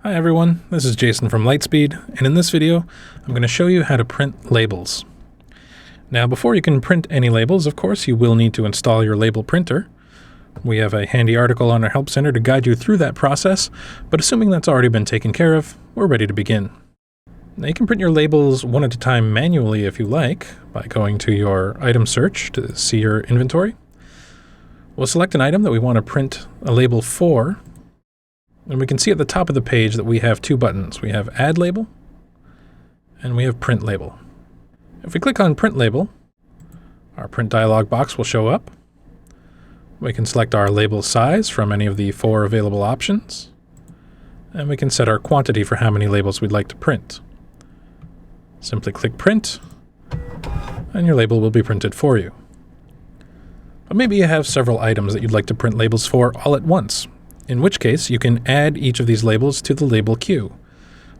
Hi everyone, this is Jason from Lightspeed, and in this video I'm going to show you how to print labels. Now before you can print any labels, of course, you will need to install your label printer. We have a handy article on our Help Center to guide you through that process, but assuming that's already been taken care of, we're ready to begin. Now you can print your labels one at a time manually if you like, by going to your item search to see your inventory. We'll select an item that we want to print a label for. And we can see at the top of the page that we have two buttons. We have Add Label, and we have Print Label. If we click on Print Label, our print dialog box will show up. We can select our label size from any of the 4 available options, and we can set our quantity for how many labels we'd like to print. Simply click Print, and your label will be printed for you. But maybe you have several items that you'd like to print labels for all at once, in which case you can add each of these labels to the label queue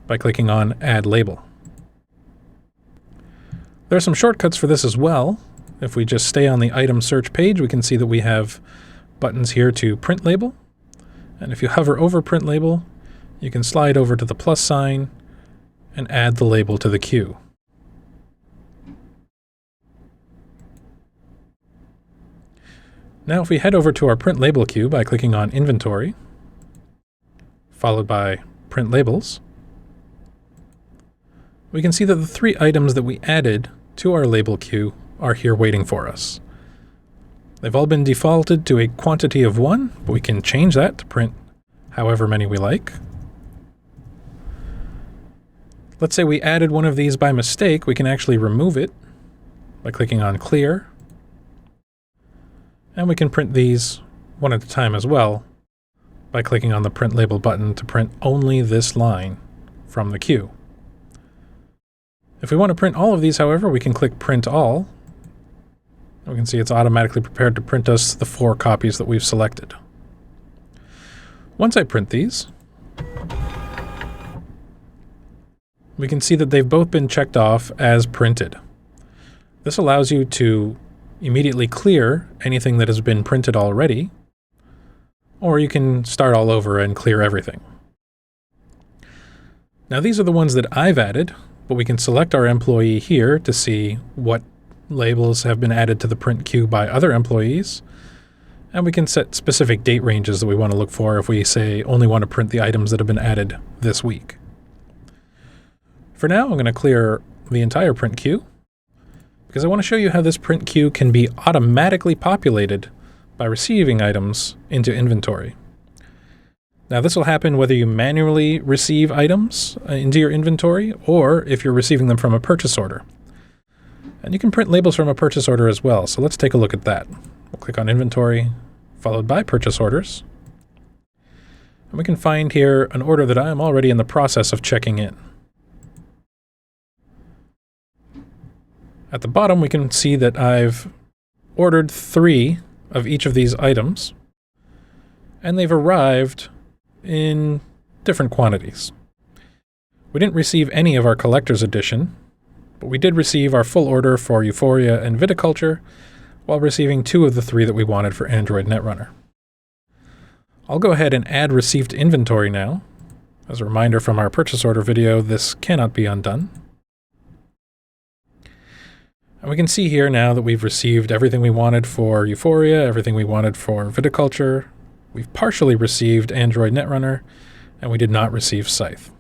by clicking on Add Label. There are some shortcuts for this as well. If we just stay on the item search page, we can see that we have buttons here to print label. And if you hover over print label, you can slide over to the plus sign and add the label to the queue. Now if we head over to our print label queue by clicking on Inventory, followed by Print Labels, we can see that the 3 items that we added to our label queue are here waiting for us. They've all been defaulted to a quantity of 1, but we can change that to print however many we like. Let's say we added one of these by mistake, we can actually remove it by clicking on Clear. And we can print these one at a time as well by clicking on the Print Label button to print only this line from the queue. If we want to print all of these, however, we can click Print All. We can see it's automatically prepared to print us the 4 copies that we've selected. Once I print these, we can see that they've both been checked off as printed. This allows you to immediately clear anything that has been printed already, or you can start all over and clear everything. Now these are the ones that I've added, but we can select our employee here to see what labels have been added to the print queue by other employees, and we can set specific date ranges that we want to look for if we say only want to print the items that have been added this week. For now, I'm going to clear the entire print queue, because I want to show you how this print queue can be automatically populated by receiving items into inventory. Now this will happen whether you manually receive items into your inventory or if you're receiving them from a purchase order. And you can print labels from a purchase order as well, so let's take a look at that. We'll click on Inventory, followed by Purchase Orders. And we can find here an order that I am already in the process of checking in. At the bottom, we can see that I've ordered 3 of each of these items, and they've arrived in different quantities. We didn't receive any of our collector's edition, but we did receive our full order for Euphoria and Viticulture, while receiving 2 of the 3 that we wanted for Android Netrunner. I'll go ahead and add receipt to inventory now. As a reminder from our purchase order video, this cannot be undone. And we can see here now that we've received everything we wanted for Euphoria, everything we wanted for Viticulture. We've partially received Android Netrunner, and we did not receive Scythe.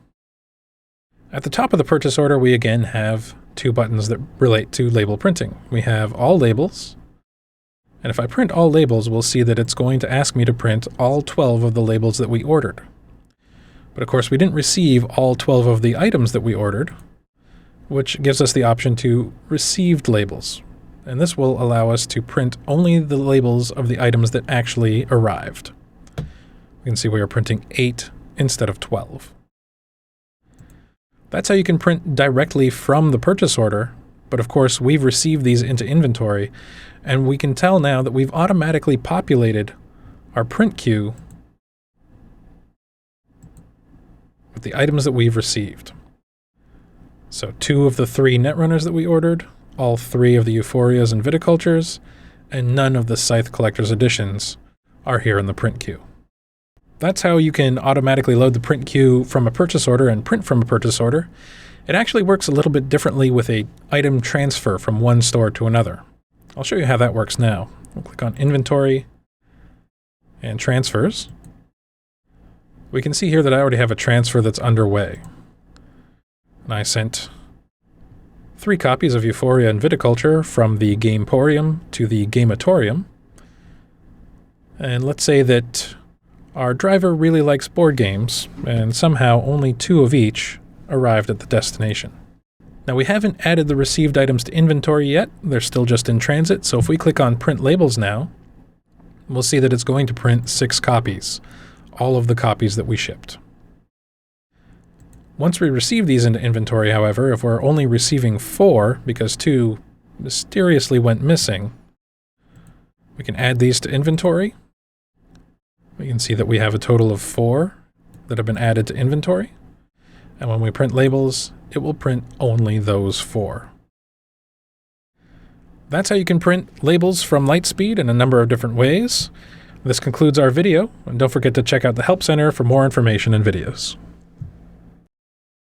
At the top of the purchase order, we again have 2 buttons that relate to label printing. We have All Labels, and if I print all labels, we'll see that it's going to ask me to print all 12 of the labels that we ordered. But of course, we didn't receive all 12 of the items that we ordered, which gives us the option to Received Labels. And this will allow us to print only the labels of the items that actually arrived. We can see we are printing 8 instead of 12. That's how you can print directly from the purchase order, but of course we've received these into inventory, and we can tell now that we've automatically populated our print queue with the items that we've received. So 2 of the 3 Netrunners that we ordered, all 3 of the Euphorias and Viticultures, and none of the Scythe Collector's Editions are here in the print queue. that's how you can automatically load the print queue from a purchase order and print from a purchase order. It actually works a little bit differently with a item transfer from one store to another. I'll show you how that works now. We'll click on Inventory and Transfers. We can see here that I already have a transfer that's underway. And I sent 3 copies of Euphoria and Viticulture from the Gameporium to the Gamatorium. And let's say that our driver really likes board games, and somehow only 2 of each arrived at the destination. Now we haven't added the received items to inventory yet, they're still just in transit, so if we click on Print Labels now, we'll see that it's going to print 6 copies, all of the copies that we shipped. Once we receive these into inventory, however, if we're only receiving 4 because 2 mysteriously went missing, we can add these to inventory. We can see that we have a total of 4 that have been added to inventory. And when we print labels, it will print only those 4. That's how you can print labels from Lightspeed in a number of different ways. This concludes our video, and don't forget to check out the Help Center for more information and videos.